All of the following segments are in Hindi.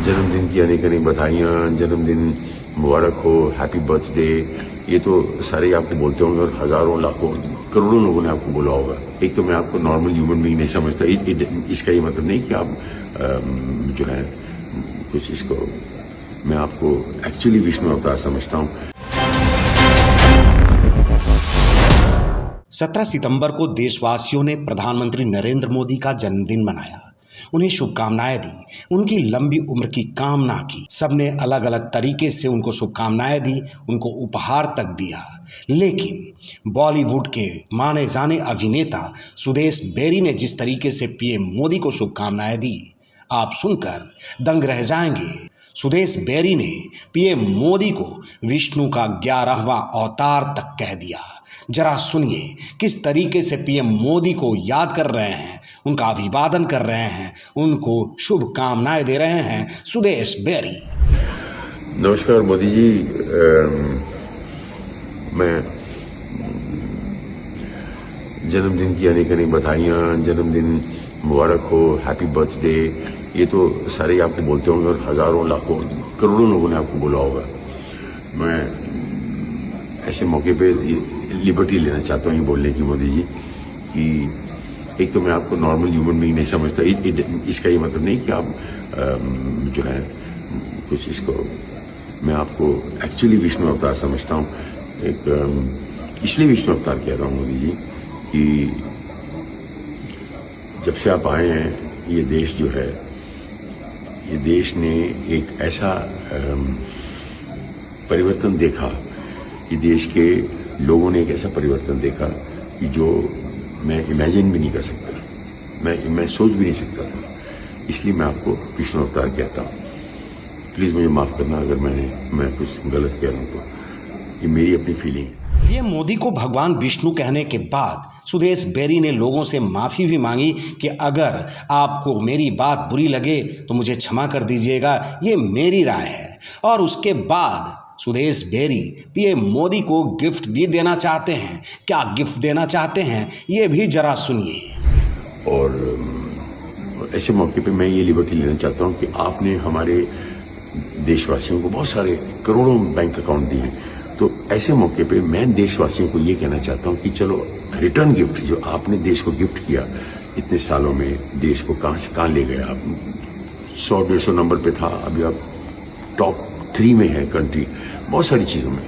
जन्मदिन की अनेक अनेक बधाइयाँ, जन्मदिन मुबारक हो, हैप्पी बर्थडे, ये तो सारे ही आपको बोलते होंगे और हजारों लाखों करोड़ों लोगों ने आपको बोला होगा। एक तो मैं आपको नॉर्मल ह्यूमन बीइंग नहीं समझता, इसका ये मतलब नहीं कि आप जो है कुछ इसको, मैं आपको एक्चुअली विष्णु अवतार समझता हूँ। 17 सितंबर को देशवासियों ने प्रधानमंत्री नरेंद्र मोदी का जन्मदिन मनाया, उन्हें शुभकामनाएं दी, उनकी लंबी उम्र की कामना की। सबने अलग अलग तरीके से उनको शुभकामनाएं दी, उनको उपहार तक दिया। लेकिन बॉलीवुड के माने जाने अभिनेता सुदेश बेरी ने जिस तरीके से पीएम मोदी को शुभकामनाएं दी, आप सुनकर दंग रह जाएंगे। सुदेश बेरी ने पीएम मोदी को विष्णु का 11वां अवतार तक कह दिया। जरा सुनिए किस तरीके से पीएम मोदी को याद कर रहे हैं, उनका अभिवादन कर रहे हैं, उनको शुभकामनाएं दे रहे हैं सुदेश बेरी। नमस्कार मोदी जी, मैं जन्मदिन की अनेक अनेक बधाइयाँ, जन्मदिन मुबारक हो, हैप्पी बर्थडे, ये तो सारे ही आपको बोलते होंगे और हजारों लाखों करोड़ों लोगों ने आपको बोला होगा। मैं ऐसे मौके पे लिबर्टी लेना चाहता हूँ ये बोलने की मोदी जी कि एक तो मैं आपको नॉर्मल ह्यूमन बीइंग नहीं समझता, इसका ये मतलब नहीं कि आप जो है कुछ इसको, मैं आपको एक्चुअली विष्णु अवतार समझता हूँ। एक इसलिए विष्णु अवतार कह रहा हूँ मोदी जी कि जब से आप आए हैं ये देश जो है, ये देश ने एक ऐसा परिवर्तन देखा, ये देश के लोगों ने एक ऐसा परिवर्तन देखा कि जो मैं इमेजिन भी नहीं कर सकता, मैं सोच भी नहीं सकता था। इसलिए मैं आपको विष्णु अवतार कहता हूँ। प्लीज मुझे माफ करना अगर मैं कुछ गलत कह रहा हूँ, तो ये मेरी अपनी फीलिंग है। पीएम मोदी को भगवान विष्णु कहने के बाद सुदेश बेरी ने लोगों से माफी भी मांगी कि अगर आपको मेरी बात बुरी लगे तो मुझे क्षमा कर दीजिएगा, ये मेरी राय है। और उसके बाद सुदेश बेरी पीएम मोदी को गिफ्ट भी देना चाहते हैं। क्या गिफ्ट देना चाहते हैं ये भी जरा सुनिए। और ऐसे मौके पे मैं ये लिबर्टी लेना चाहता हूँ कि आपने हमारे देशवासियों को बहुत सारे करोड़ों बैंक अकाउंट दिए, तो ऐसे मौके पे मैं देशवासियों को ये कहना चाहता हूँ कि चलो रिटर्न गिफ्ट जो आपने देश को गिफ्ट किया इतने सालों में, देश को कहाँ से कहाँ ले गए आप। 100-150 नंबर पे था, अभी आप टॉप 3 में है कंट्री, बहुत सारी चीजों में,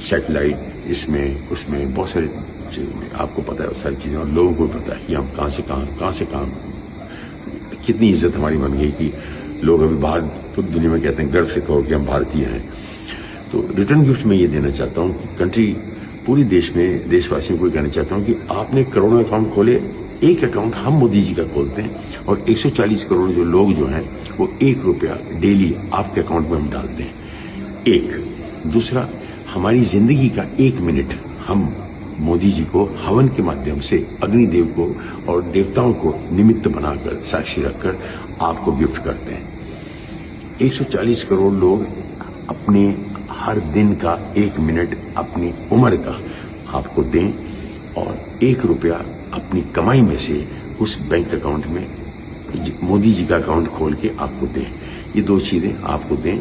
सैटेलाइट इसमें उसमें बहुत सारी चीजों में आपको पता है, सारी चीजें, और लोगों को पता है कि हम कहाँ से कहाँ कितनी इज्जत हमारी बन गई कि लोग अभी बाहर पूरी दुनिया में कहते हैं, गर्व से कहो कि हम भारतीय हैं। तो रिटर्न गिफ्ट में ये देना चाहता हूँ कि कंट्री पूरी देश में देशवासियों को कहना चाहता हूँ कि आपने करोड़ों अकाउंट खोले, एक अकाउंट हम मोदी जी का खोलते हैं और 140 करोड़ जो लोग जो हैं वो 1 रुपया डेली आपके अकाउंट में हम डालते हैं। एक दूसरा, हमारी जिंदगी का 1 मिनट हम मोदी जी को हवन के माध्यम से अग्निदेव को और देवताओं को निमित्त बनाकर, साक्षी रखकर आपको गिफ्ट करते हैं। 140 करोड़ लोग अपने हर दिन का 1 मिनट अपनी उम्र का आपको दें और 1 रुपया अपनी कमाई में से उस बैंक अकाउंट में, मोदी जी का अकाउंट खोल के आपको दें। ये 2 चीजें आपको दें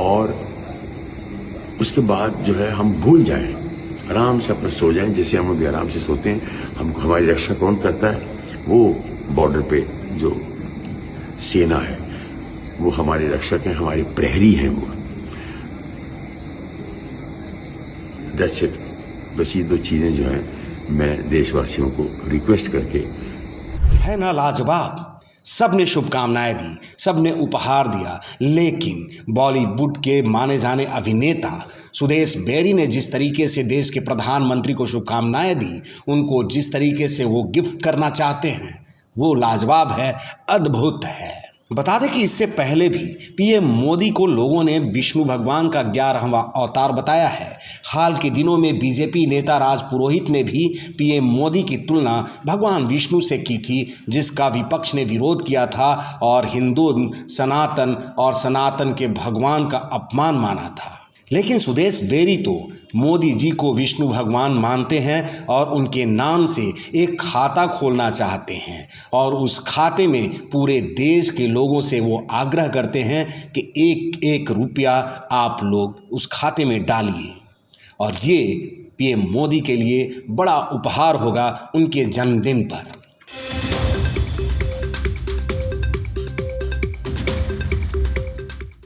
और उसके बाद जो है हम भूल जाएं, आराम से अपना सो जाएं, जैसे हम अभी आराम से सोते हैं। हमको हमारी रक्षा कौन करता है? वो बॉर्डर पे जो सेना है वो हमारे रक्षक हैं, हमारे प्रहरी हैं वो। That's it. बस ये 2 चीजें जो है मैं देशवासियों को रिक्वेस्ट करके, है ना लाजवाब। सबने शुभकामनाएं दी, सबने उपहार दिया, लेकिन बॉलीवुड के माने जाने अभिनेता सुदेश बेरी ने जिस तरीके से देश के प्रधानमंत्री को शुभकामनाएं दी, उनको जिस तरीके से वो गिफ्ट करना चाहते हैं, वो लाजवाब है, अद्भुत है। बता दें कि इससे पहले भी पीएम मोदी को लोगों ने विष्णु भगवान का 11वां अवतार बताया है। हाल के दिनों में बीजेपी नेता राज पुरोहित ने भी पीएम मोदी की तुलना भगवान विष्णु से की थी, जिसका विपक्ष ने विरोध किया था और हिंदू सनातन और सनातन के भगवान का अपमान माना था। लेकिन सुदेश बेरी तो मोदी जी को विष्णु भगवान मानते हैं और उनके नाम से एक खाता खोलना चाहते हैं और उस खाते में पूरे देश के लोगों से वो आग्रह करते हैं कि एक एक रुपया आप लोग उस खाते में डालिए और ये पीएम मोदी के लिए बड़ा उपहार होगा उनके जन्मदिन पर।